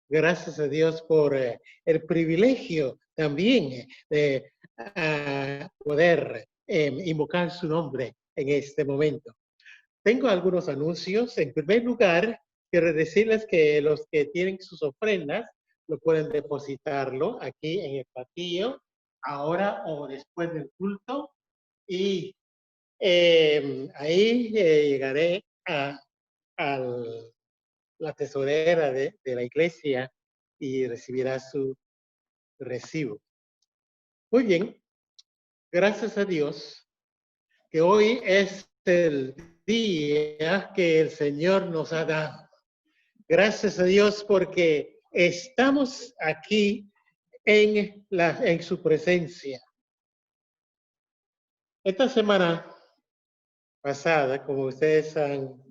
Gracias a Dios por el privilegio también de poder invocar su nombre en este momento. Tengo algunos anuncios. En primer lugar, quiero decirles que los que tienen sus ofrendas lo pueden depositarlo aquí en el pasillo, ahora o después del culto. Y ahí llegaré a la tesorera de la iglesia y recibirá su recibo. Muy bien, gracias a Dios que hoy es el día que el Señor nos ha dado. Gracias a Dios porque estamos aquí en su presencia. Esta semana pasada, como ustedes han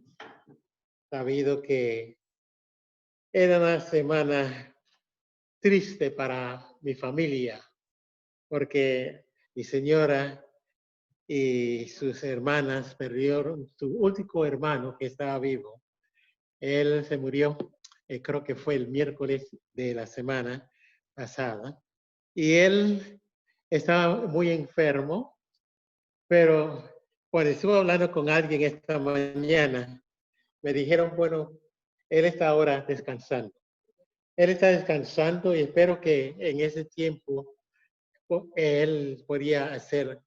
sabido, que era una semana triste para mi familia, porque mi señora y sus hermanas perdieron su único hermano que estaba vivo. Él se murió, creo que fue el miércoles de la semana pasada, y él estaba muy enfermo, pero cuando estuve hablando con alguien esta mañana, me dijeron, bueno, él está ahora descansando. Él está descansando y espero que en ese tiempo él podría hacer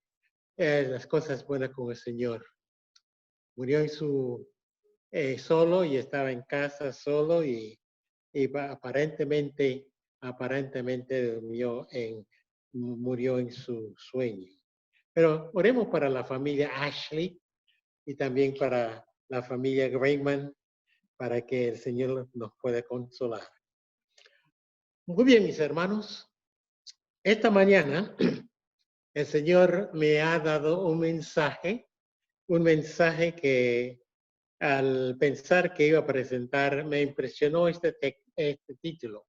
las cosas buenas con el Señor. Murió en su solo y estaba en casa solo y aparentemente murió en su sueño. Pero oremos para la familia Ashley y también para la familia Grayman, para que el Señor nos pueda consolar. Muy bien, mis hermanos. Esta mañana el Señor me ha dado un mensaje que al pensar que iba a presentar me impresionó este título.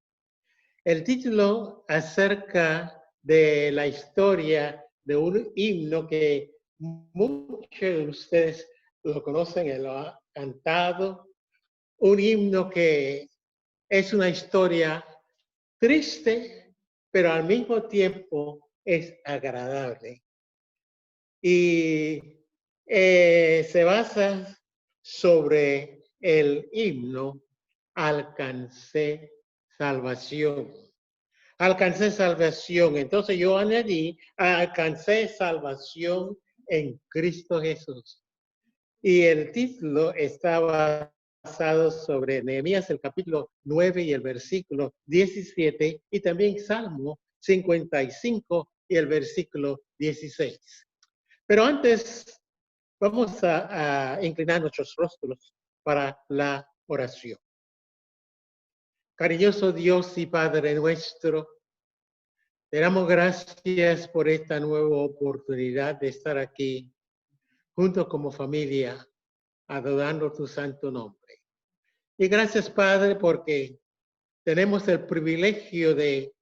El título acerca de la historia de un himno que muchos de ustedes lo conocen y lo han cantado. Un himno que es una historia triste, pero al mismo tiempo es agradable. Y se basa sobre el himno Alcancé salvación. Alcancé salvación. Entonces yo añadí, alcancé salvación en Cristo Jesús. Y el título estaba basado sobre Nehemías, el capítulo 9 y el versículo 17, y también Salmo 55 y el versículo 16. Pero antes vamos a inclinar nuestros rostros para la oración. Cariñoso Dios y Padre nuestro, te damos gracias por esta nueva oportunidad de estar aquí juntos como familia, adorando tu santo nombre. Y gracias, Padre, porque tenemos el privilegio de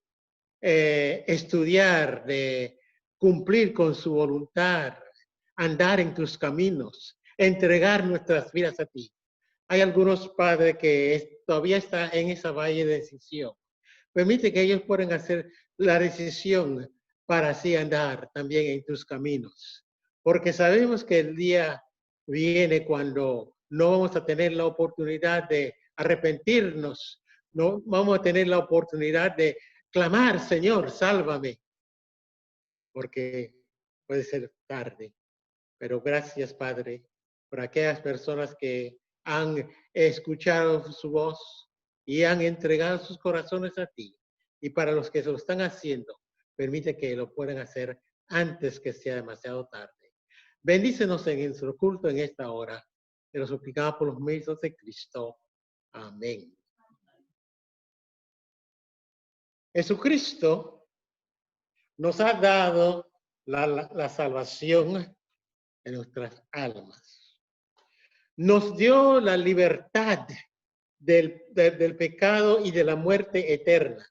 estudiar, de cumplir con su voluntad, andar en tus caminos, entregar nuestras vidas a ti. Hay algunos padres que todavía están en esa valle de decisión. Permite que ellos puedan hacer la decisión para así andar también en tus caminos. Porque sabemos que el día viene cuando no vamos a tener la oportunidad de arrepentirnos, no vamos a tener la oportunidad de clamar, Señor, sálvame, porque puede ser tarde. Pero gracias, Padre, por aquellas personas que han escuchado su voz y han entregado sus corazones a ti. Y para los que se lo están haciendo, permite que lo puedan hacer antes que sea demasiado tarde. Bendícenos en nuestro culto en esta hora. Te lo suplicamos por los méritos de Cristo. Amén. Jesucristo nos ha dado la salvación de nuestras almas. Nos dio la libertad del pecado y de la muerte eterna.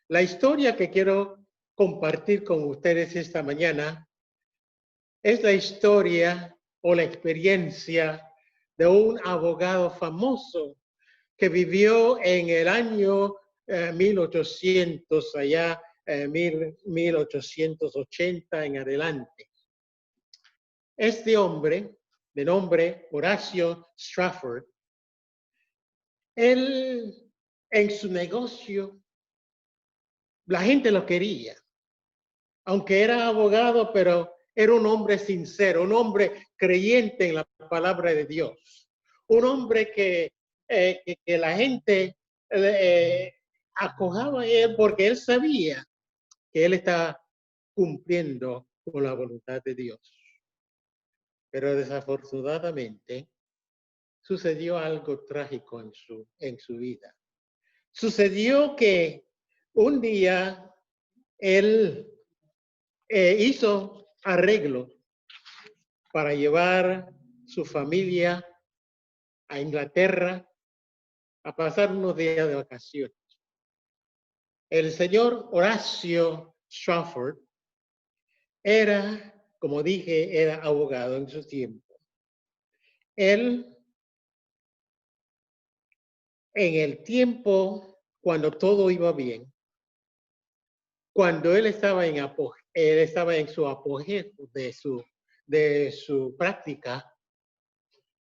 La historia que quiero compartir con ustedes esta mañana es la historia o la experiencia de un abogado famoso que vivió en el año 1800, allá 1880 en adelante. Este hombre, de nombre Horacio Strafford, él en su negocio, la gente lo quería, aunque era abogado, pero era un hombre sincero, un hombre creyente en la palabra de Dios, un hombre que la gente acojaba a él porque él sabía que él estaba cumpliendo con la voluntad de Dios. Pero desafortunadamente sucedió algo trágico en su vida. Sucedió que un día él hizo arreglo para llevar su familia a Inglaterra a pasar unos días de vacaciones. El señor Horacio Strafford era, como dije, era abogado en su tiempo. Él, en el tiempo cuando todo iba bien, cuando él estaba en su apogeo de su práctica,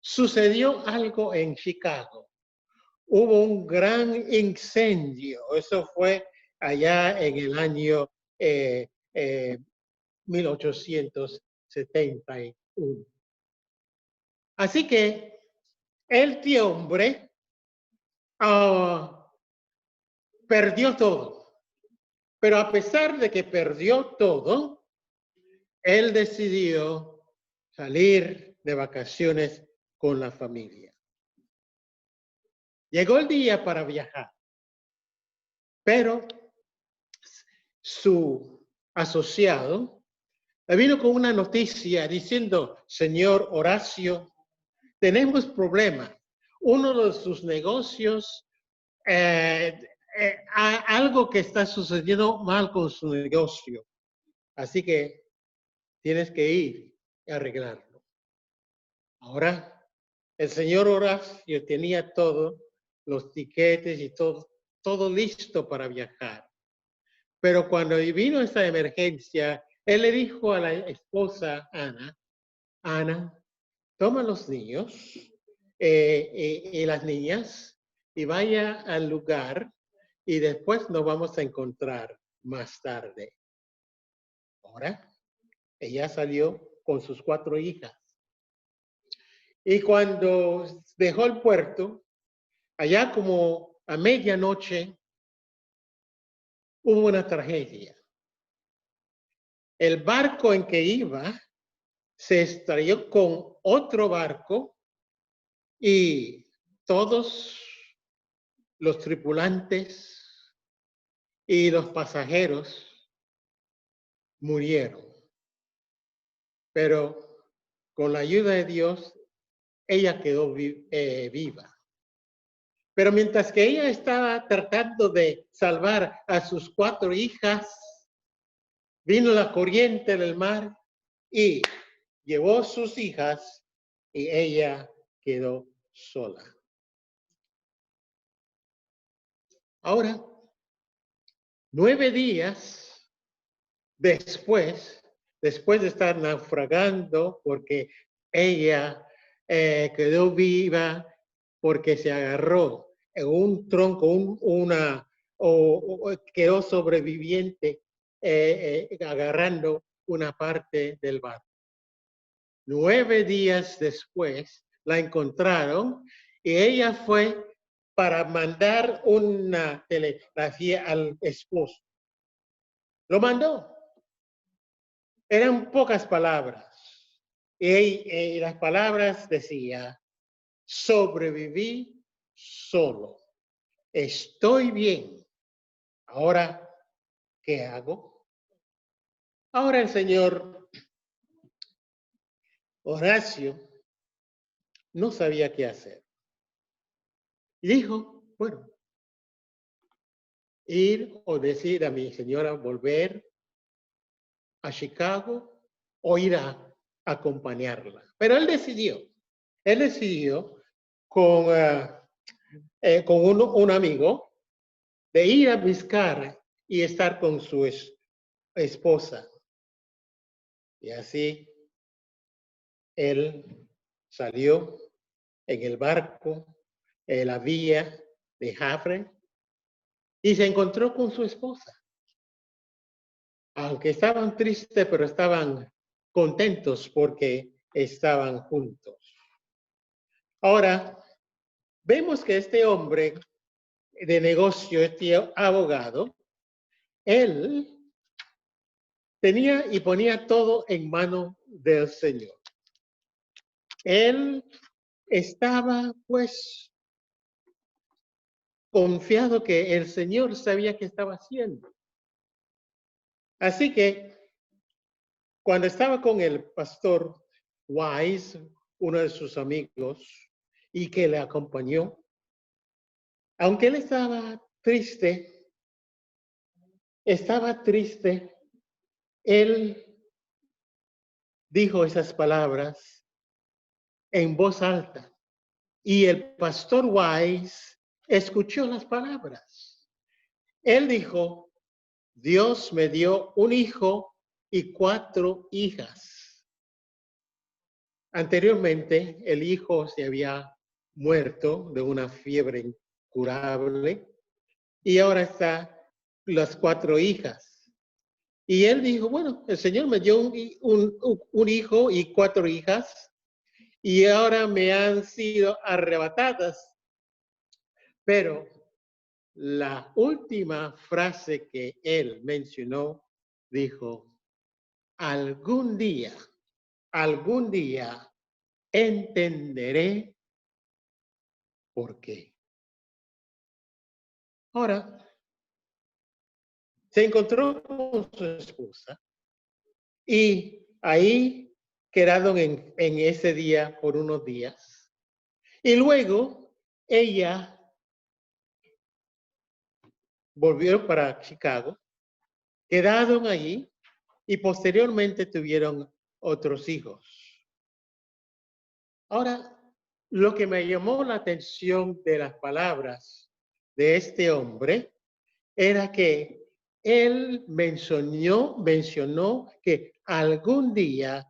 sucedió algo en Chicago. Hubo un gran incendio. Eso fue allá en el año 1871. Así que este hombre perdió todo. Pero a pesar de que perdió todo, él decidió salir de vacaciones con la familia. Llegó el día para viajar, pero su asociado le vino con una noticia diciendo: señor Horacio, tenemos problemas. Uno de sus negocios, algo que está sucediendo mal con su negocio. Así que tienes que ir y arreglarlo. Ahora, el señor Horacio tenía todo, los tiquetes y todo listo para viajar. Pero cuando vino esa emergencia, él le dijo a la esposa Ana, toma los niños y las niñas y vaya al lugar y después nos vamos a encontrar más tarde. Ahora, ella salió con sus 4 hijas. Y cuando dejó el puerto, allá como a medianoche, hubo una tragedia. El barco en que iba se estrelló con otro barco y todos los tripulantes y los pasajeros murieron. Pero con la ayuda de Dios, ella quedó viva. Pero mientras que ella estaba tratando de salvar a sus 4 hijas, vino la corriente del mar y llevó sus hijas y ella quedó sola. Ahora, 9 días después de estar naufragando, porque ella quedó viva porque se agarró en un tronco, o quedó sobreviviente agarrando una parte del barco. 9 días después la encontraron y ella fue para mandar una telegrafía al esposo. Lo mandó. Eran pocas palabras. Y las palabras decían: sobreviví solo. Estoy bien. Ahora, ¿qué hago? Ahora el señor Horacio no sabía qué hacer. Y dijo, bueno, ir o decir a mi señora volver a Chicago o ir a acompañarla. Pero él decidió con con un amigo de ir a buscar y estar con su esposa. Y así él salió en el barco, en la vía de Havre, y se encontró con su esposa. Aunque estaban tristes, pero estaban contentos porque estaban juntos. Ahora, vemos que este hombre de negocio, este abogado, él tenía y ponía todo en manos del Señor. Él estaba, pues, confiado que el Señor sabía qué estaba haciendo. Así que cuando estaba con el pastor Wise, uno de sus amigos, y que le acompañó, aunque él estaba triste, él dijo esas palabras en voz alta. Y el pastor Wise escuchó las palabras. Él dijo, Dios me dio un hijo y 4 hijas. Anteriormente, el hijo se había muerto de una fiebre incurable y ahora está las 4 hijas. Y él dijo, bueno, el Señor me dio un hijo y 4 hijas y ahora me han sido arrebatadas. Pero la última frase que él mencionó dijo, algún día entenderé por qué. Ahora, se encontró con su esposa y ahí quedaron en ese día por unos días. Y luego ella volvió para Chicago, quedaron allí y posteriormente tuvieron otros hijos. Ahora, lo que me llamó la atención de las palabras de este hombre era que él mencionó que algún día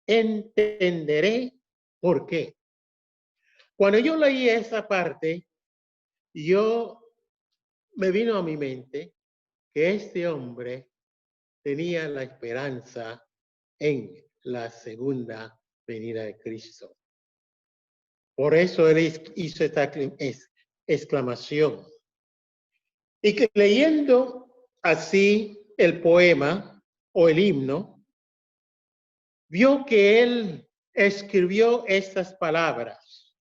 entenderé por qué. Cuando yo leí esa parte, me vino a mi mente que este hombre tenía la esperanza en la segunda venida de Cristo. Por eso él hizo esta exclamación. Y que leyendo así el poema o el himno, vio que él escribió estas palabras,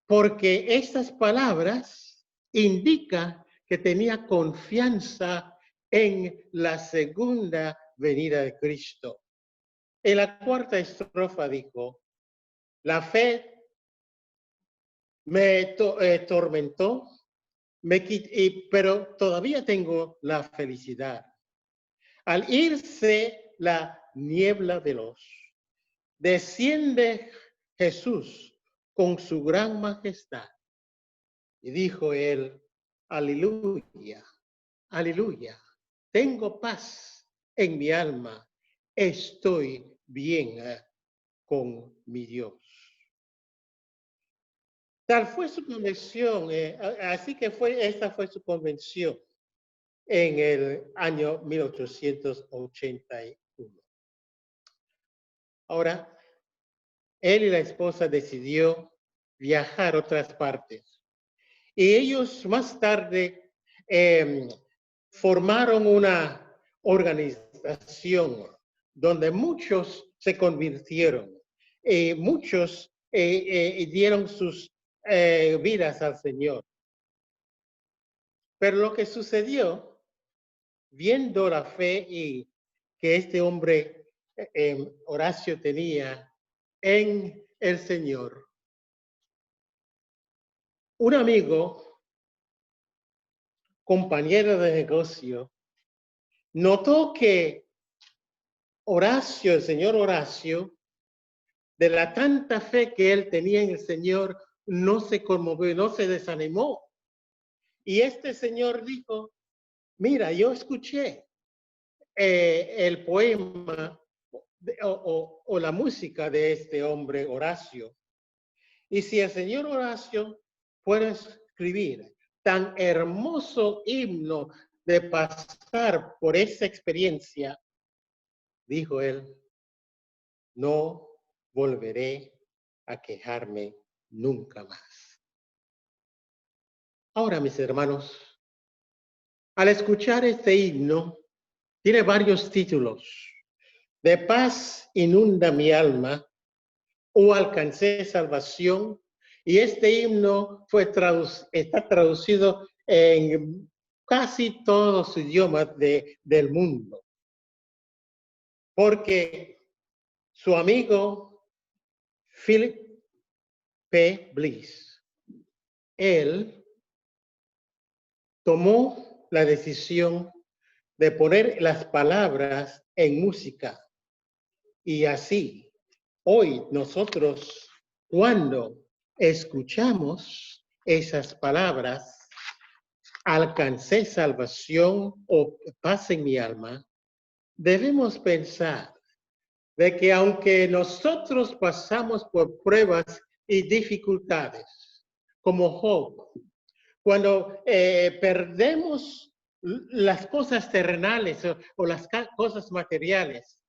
porque estas palabras indican que tenía confianza en la segunda venida de Cristo. En la 4ª estrofa dijo, la fe me tormentó, pero todavía tengo la felicidad. Al irse la niebla veloz, desciende Jesús con su gran majestad. Y dijo él, aleluya, aleluya, tengo paz en mi alma, estoy bien con mi Dios. Tal fue su convención, así que esta fue su convención en el año 1881. Ahora, él y la esposa decidió viajar a otras partes. Y ellos más tarde formaron una organización donde muchos se convirtieron. Muchos dieron sus vidas al Señor. Pero lo que sucedió, viendo la fe y que este hombre, Horacio, tenía en el Señor, un amigo, compañero de negocio, notó que el señor Horacio, de la tanta fe que él tenía en el Señor, no se conmovió, no se desanimó. Y este señor dijo, mira, yo escuché el poema o la música de este hombre Horacio. Y si el señor Horacio puede escribir tan hermoso himno de pasar por esa experiencia, dijo él, no volveré a quejarme nunca más. Ahora, mis hermanos, al escuchar este himno, tiene varios títulos. De paz inunda mi alma, o alcancé salvación. Y este himno está traducido en casi todos los idiomas del mundo. Porque su amigo Philip P. Bliss, él tomó la decisión de poner las palabras en música. Y así, hoy nosotros, cuando escuchamos esas palabras, alcancé salvación o paz en mi alma, debemos pensar de que aunque nosotros pasamos por pruebas y dificultades, como Job, cuando perdemos las cosas terrenales o las cosas materiales,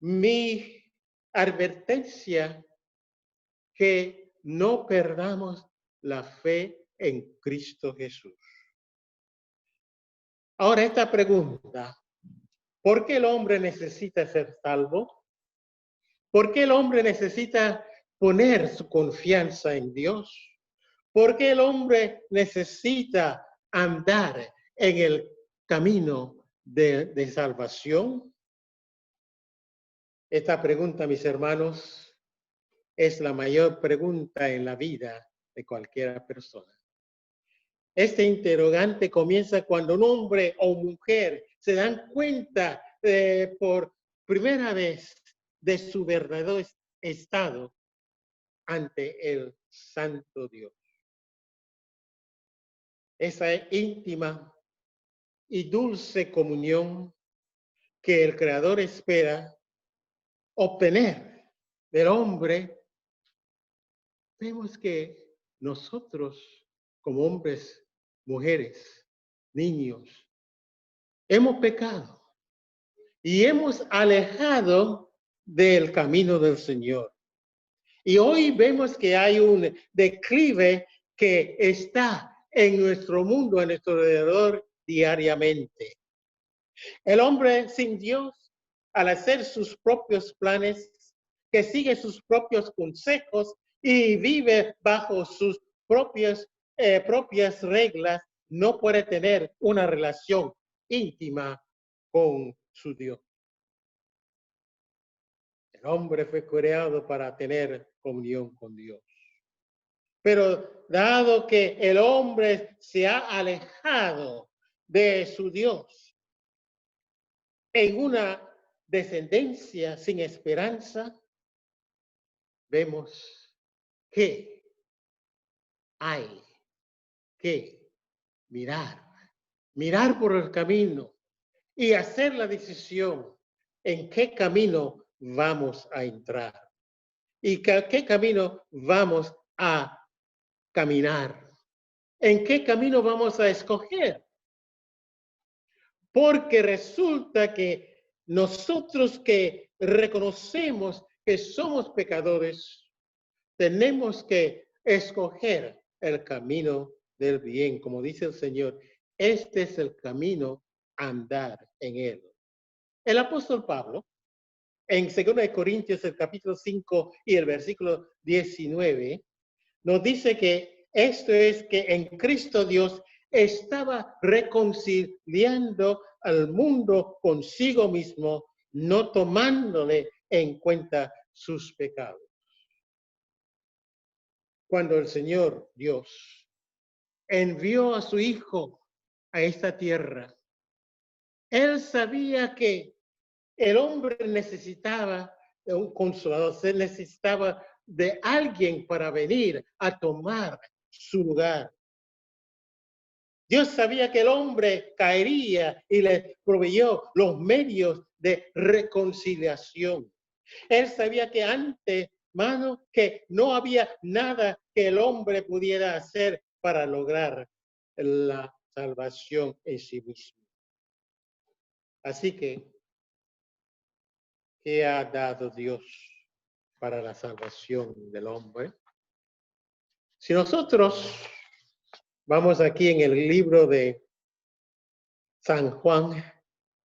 mi advertencia que no perdamos la fe en Cristo Jesús. Ahora esta pregunta, ¿por qué el hombre necesita ser salvo? ¿Por qué el hombre necesita poner su confianza en Dios? ¿Por qué el hombre necesita andar en el camino de salvación? Esta pregunta, mis hermanos, es la mayor pregunta en la vida de cualquier persona. Este interrogante comienza cuando un hombre o mujer se dan cuenta por primera vez de su verdadero estado ante el Santo Dios. Esa íntima y dulce comunión que el Creador espera obtener del hombre, vemos que nosotros, como hombres, mujeres, niños, hemos pecado y hemos alejado del camino del Señor. Y hoy vemos que hay un declive que está en nuestro mundo, a nuestro alrededor diariamente. El hombre sin Dios, al hacer sus propios planes, que sigue sus propios consejos y vive bajo sus propias reglas, no puede tener una relación íntima con su Dios. El hombre fue creado para tener comunión con Dios. Pero dado que el hombre se ha alejado de su Dios en una descendencia sin esperanza, vemos que hay que mirar por el camino y hacer la decisión en qué camino vamos a entrar y qué camino vamos a caminar, en qué camino vamos a escoger. Porque resulta que nosotros que reconocemos que somos pecadores, tenemos que escoger el camino del bien. Como dice el Señor, este es el camino, andar en él. El apóstol Pablo, en 2 Corintios, el capítulo 5 y el versículo 19, nos dice que esto es que en Cristo Dios estaba reconciliando al mundo consigo mismo, no tomándole en cuenta sus pecados. Cuando el Señor Dios envió a su Hijo a esta tierra, Él sabía que el hombre necesitaba de un consolador, se necesitaba de alguien para venir a tomar su lugar. Dios sabía que el hombre caería y le proveyó los medios de reconciliación. Él sabía que antes, hermano, que no había nada que el hombre pudiera hacer para lograr la salvación en sí mismo. Así que, ¿qué ha dado Dios para la salvación del hombre? Si nosotros vamos aquí en el libro de San Juan,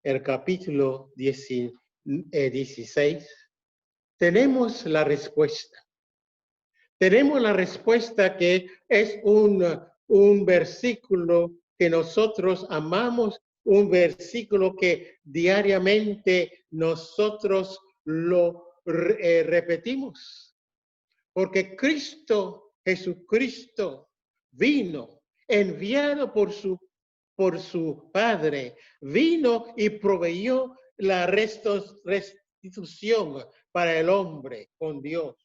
el capítulo 16, tenemos la respuesta. Tenemos la respuesta que es un versículo que nosotros amamos, un versículo que diariamente nosotros lo repetimos. Porque Cristo, Jesucristo, vino, enviado por su Padre, vino y proveyó la restitución para el hombre con Dios,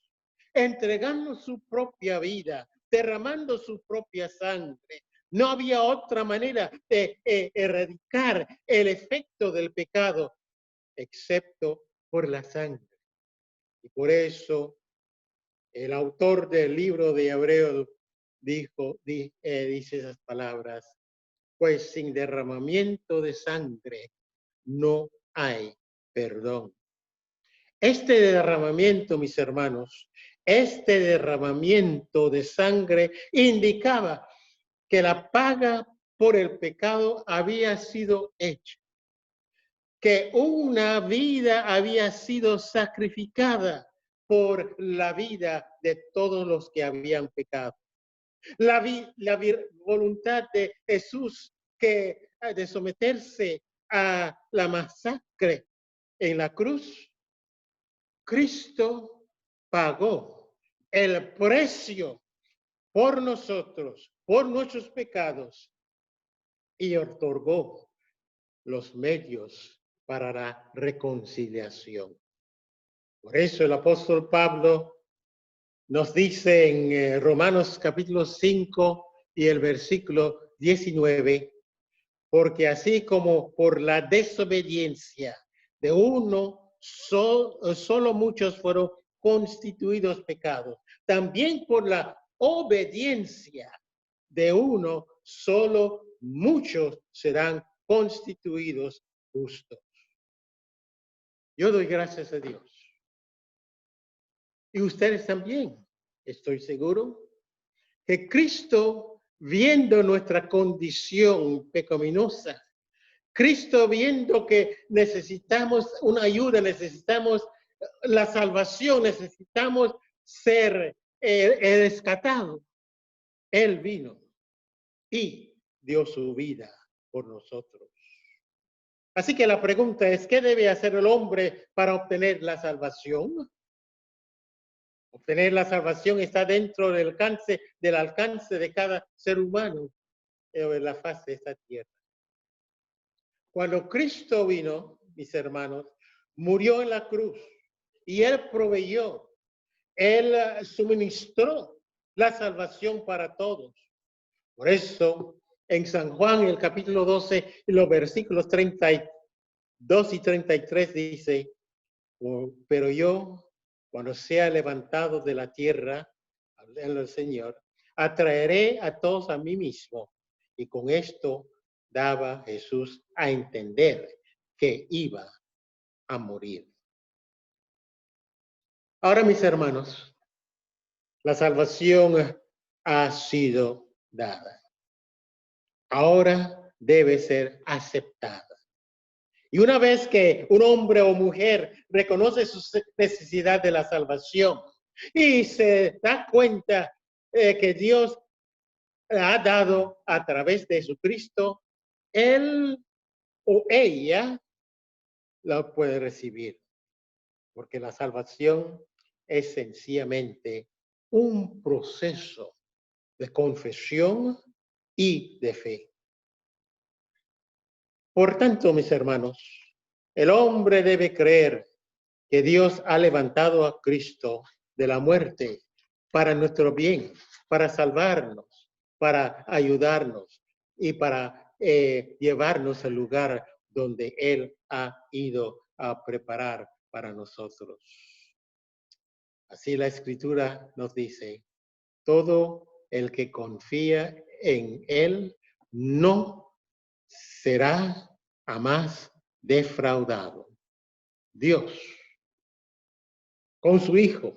entregando su propia vida, derramando su propia sangre. No había otra manera de erradicar el efecto del pecado, excepto por la sangre. Y por eso el autor del libro de Hebreos dice esas palabras: pues sin derramamiento de sangre no hay perdón. Este derramamiento, mis hermanos, este derramamiento de sangre indicaba que la paga por el pecado había sido hecha, que una vida había sido sacrificada por la vida de todos los que habían pecado. La voluntad de Jesús de someterse a la masacre en la cruz, Cristo pagó el precio por nosotros, por nuestros pecados, y otorgó los medios para la reconciliación. Por eso el apóstol Pablo nos dice en Romanos capítulo 5 y el versículo 19, porque así como por la desobediencia de uno, solo muchos fueron constituidos pecados, también por la obediencia de uno, solo muchos serán constituidos justos. Yo doy gracias a Dios. Y ustedes también, estoy seguro, que Cristo, viendo nuestra condición pecaminosa, Cristo viendo que necesitamos una ayuda, necesitamos la salvación, necesitamos ser rescatados, Él vino y dio su vida por nosotros. Así que la pregunta es, ¿qué debe hacer el hombre para obtener la salvación? Obtener la salvación está dentro del alcance de cada ser humano en la faz de esta tierra. Cuando Cristo vino, mis hermanos, murió en la cruz y Él proveyó, Él suministró la salvación para todos. Por eso, en San Juan, el capítulo 12, los versículos 32 y 33 dice, pero yo, cuando sea levantado de la tierra, hablando el Señor, atraeré a todos a mí mismo. Y con esto daba Jesús a entender que iba a morir. Ahora, mis hermanos, la salvación ha sido dada. Ahora debe ser aceptada. Y una vez que un hombre o mujer reconoce su necesidad de la salvación y se da cuenta que Dios ha dado a través de Jesucristo, él o ella la puede recibir. Porque la salvación es sencillamente un proceso de confesión y de fe. Por tanto, mis hermanos, el hombre debe creer que Dios ha levantado a Cristo de la muerte para nuestro bien, para salvarnos, para ayudarnos y para llevarnos al lugar donde Él ha ido a preparar para nosotros. Así la Escritura nos dice, todo el que confía en Él no será jamás defraudado. Dios, con su Hijo,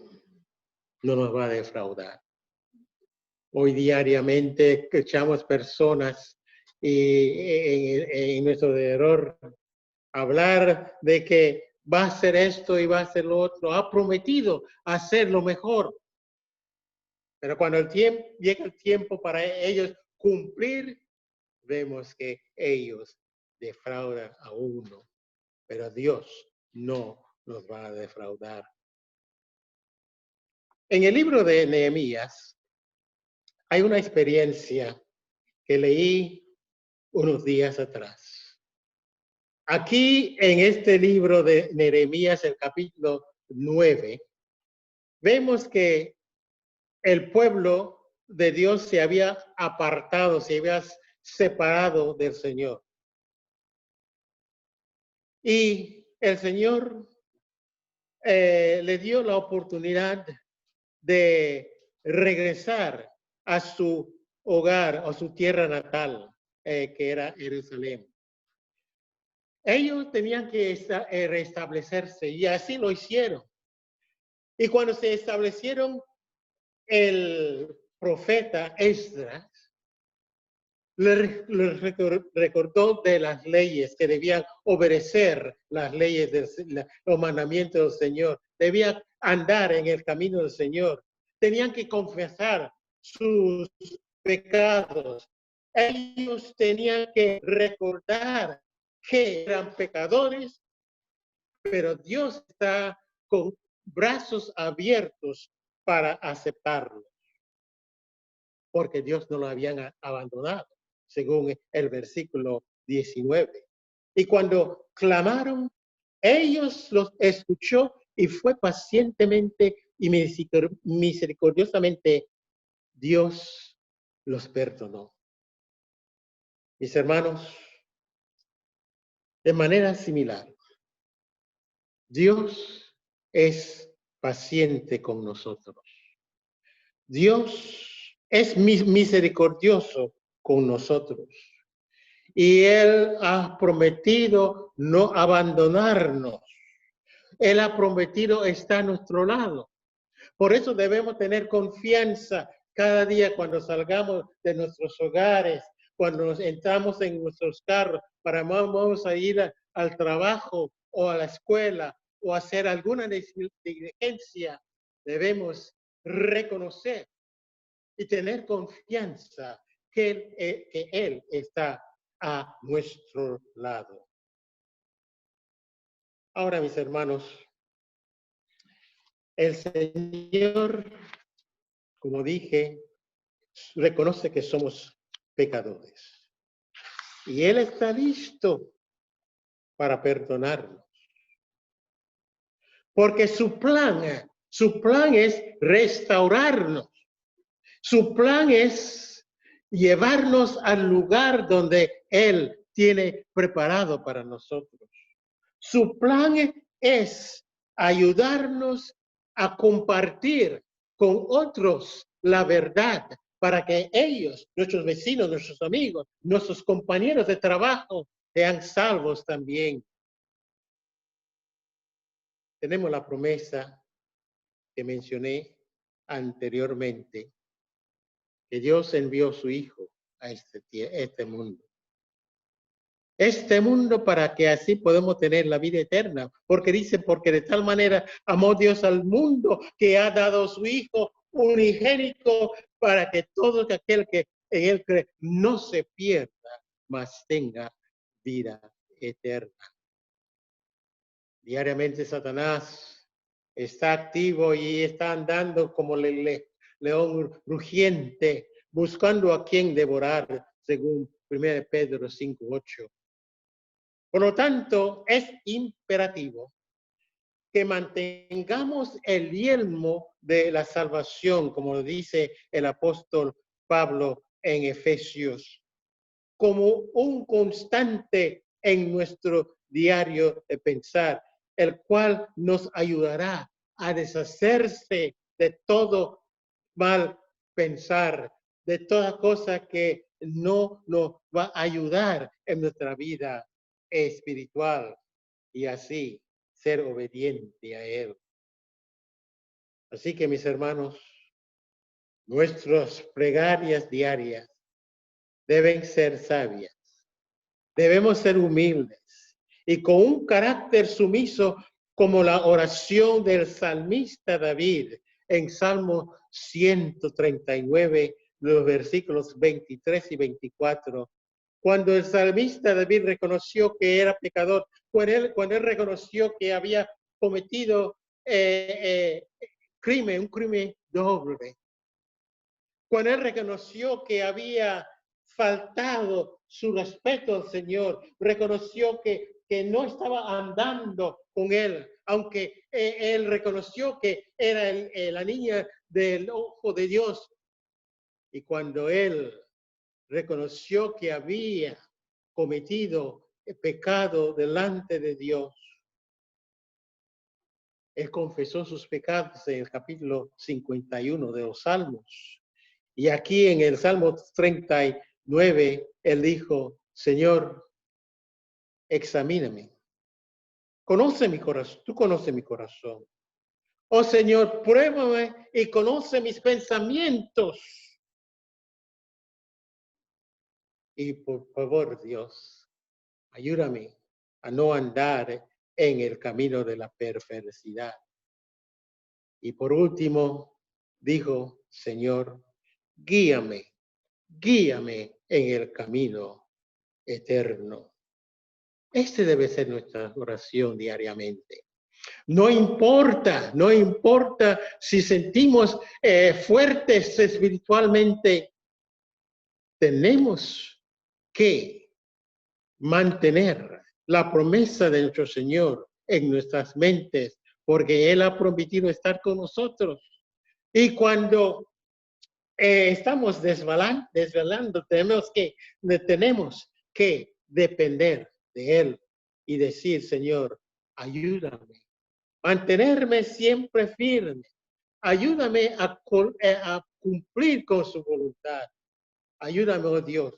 no nos va a defraudar. Hoy diariamente escuchamos personas en nuestro error hablar de que va a hacer esto y va a hacer lo otro. Ha prometido hacer lo mejor. Pero cuando llega el tiempo para ellos cumplir, vemos que ellos defraudan a uno. Pero Dios no nos va a defraudar. En el libro de Nehemías hay una experiencia que leí unos días atrás. Aquí en este libro de Nehemías, el capítulo 9, vemos que el pueblo de Dios se había apartado, se había separado del Señor. Y el Señor le dio la oportunidad de regresar a su hogar, a su tierra natal, que era Jerusalén. Ellos tenían que restablecerse y así lo hicieron. Y cuando se establecieron, el profeta Esdras les recordó de las leyes, que debían obedecer las leyes, los mandamientos del Señor. Debían andar en el camino del Señor. Tenían que confesar sus pecados. Ellos tenían que recordar que eran pecadores, pero Dios está con brazos abiertos para aceptarlos, porque Dios no lo habían abandonado, según el versículo 19. Y cuando clamaron, ellos los escuchó y fue pacientemente y misericordiosamente Dios los perdonó. Mis hermanos, de manera similar, Dios es paciente con nosotros. Dios es misericordioso con nosotros. Y Él ha prometido no abandonarnos. Él ha prometido estar a nuestro lado. Por eso debemos tener confianza cada día cuando salgamos de nuestros hogares, cuando nos entramos en nuestros carros, vamos a ir al trabajo o a la escuela o a hacer alguna diligencia. Debemos reconocer y tener confianza que Él está a nuestro lado. Ahora, mis hermanos, el Señor, como dije, reconoce que somos pecadores. Y Él está listo para perdonarnos. Porque su plan es restaurarnos. Su plan es llevarnos al lugar donde Él tiene preparado para nosotros. Su plan es ayudarnos a compartir con otros la verdad para que ellos, nuestros vecinos, nuestros amigos, nuestros compañeros de trabajo, sean salvos también. Tenemos la promesa que mencioné anteriormente, que Dios envió a su Hijo a este mundo. Este mundo para que así podamos tener la vida eterna, porque dice, porque de tal manera amó Dios al mundo que ha dado a su Hijo unigénito para que todo aquel que en Él cree no se pierda, mas tenga vida eterna. Diariamente Satanás está activo y está andando como león rugiente, buscando a quien devorar, según 1 Pedro 5:8. Por lo tanto, es imperativo que mantengamos el yelmo de la salvación, como lo dice el apóstol Pablo en Efesios, como un constante en nuestro diario de pensar, el cual nos ayudará a deshacerse de todo mal pensar, de toda cosa que no nos va a ayudar en nuestra vida espiritual y así ser obediente a Él. Así que mis hermanos, nuestras plegarias diarias deben ser sabias. Debemos ser humildes y con un carácter sumiso como la oración del salmista David en Salmo 139, los versículos 23 y 24. Cuando el salmista David reconoció que era pecador, cuando él reconoció que había cometido un crimen doble, cuando él reconoció que había faltado su respeto al Señor, reconoció que no estaba andando con él, aunque él reconoció que era la niña del ojo de Dios. Y cuando él reconoció que había cometido pecado delante de Dios, él confesó sus pecados en el capítulo 51 de los Salmos. Y aquí en el Salmo 39, él dijo, Señor, examíname. Conoce mi corazón, tú conoces mi corazón. Oh Señor, pruébame y conoce mis pensamientos. Y por favor, Dios, ayúdame a no andar en el camino de la perversidad. Y por último, dijo, Señor, guíame en el camino eterno. Este debe ser nuestra oración diariamente. No importa si sentimos fuertes espiritualmente, tenemos que mantener la promesa de nuestro Señor en nuestras mentes, porque Él ha prometido estar con nosotros. Y cuando estamos desvelando, tenemos que depender de Él y decir, Señor, ayúdame, mantenerme siempre firme, ayúdame a cumplir con su voluntad, ayúdame, oh Dios,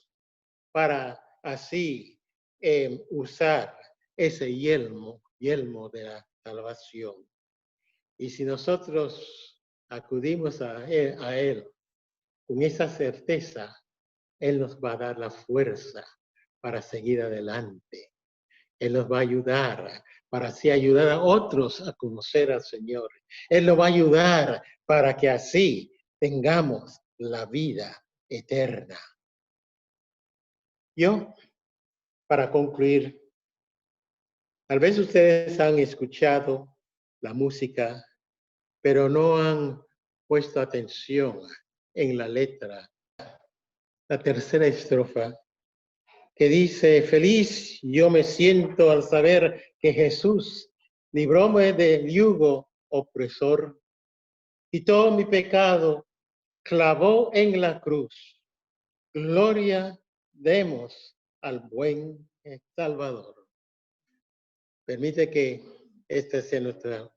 para así usar ese yelmo de la salvación. Y si nosotros acudimos a él con esa certeza, Él nos va a dar la fuerza para seguir adelante. Él nos va a ayudar para así ayudar a otros a conocer al Señor. Él nos va a ayudar para que así tengamos la vida eterna. Yo, para concluir, tal vez ustedes han escuchado la música, pero no han puesto atención en la letra. La tercera estrofa que dice, feliz yo me siento al saber que Jesús libróme del yugo opresor, quitó mi pecado, clavó en la cruz. Gloria demos al buen Salvador. Permite que esta sea nuestra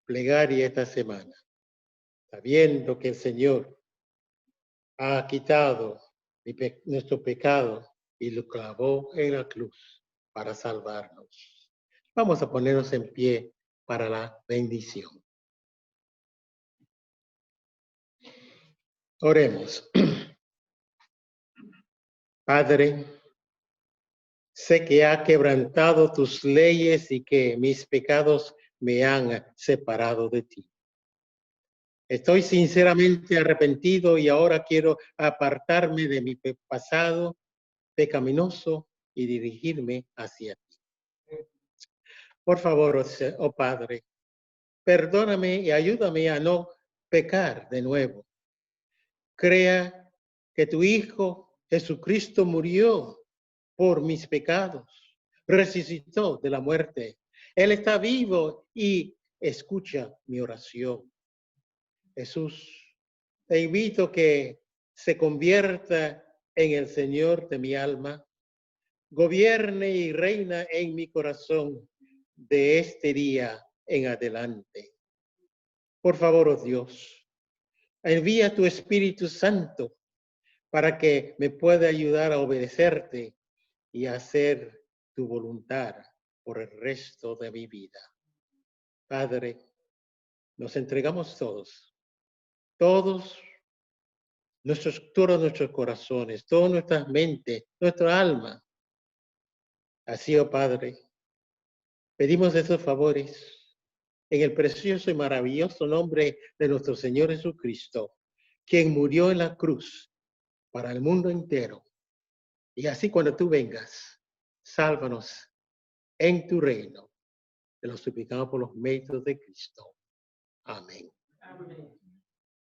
plegaria esta semana, sabiendo que el Señor ha quitado nuestro pecado y lo clavó en la cruz para salvarnos. Vamos a ponernos en pie para la bendición. Oremos. Padre, sé que ha quebrantado tus leyes y que mis pecados me han separado de ti. Estoy sinceramente arrepentido y ahora quiero apartarme de mi pasado pecaminoso y dirigirme hacia ti. Por favor, oh Padre, perdóname y ayúdame a no pecar de nuevo. Crea que tu Hijo Jesucristo murió por mis pecados, resucitó de la muerte. Él está vivo y escucha mi oración. Jesús, te invito que se convierta en el Señor de mi alma, gobierne y reina en mi corazón de este día en adelante. Por favor, oh Dios, envía tu Espíritu Santo para que me pueda ayudar a obedecerte y a hacer tu voluntad por el resto de mi vida. Padre, nos entregamos todos todos nuestros corazones, todas nuestras mentes, nuestra alma. Así, oh Padre, pedimos esos favores en el precioso y maravilloso nombre de nuestro Señor Jesucristo, quien murió en la cruz para el mundo entero. Y así cuando tú vengas, sálvanos en tu reino. Te lo suplicamos por los méritos de Cristo. Amén. Amén.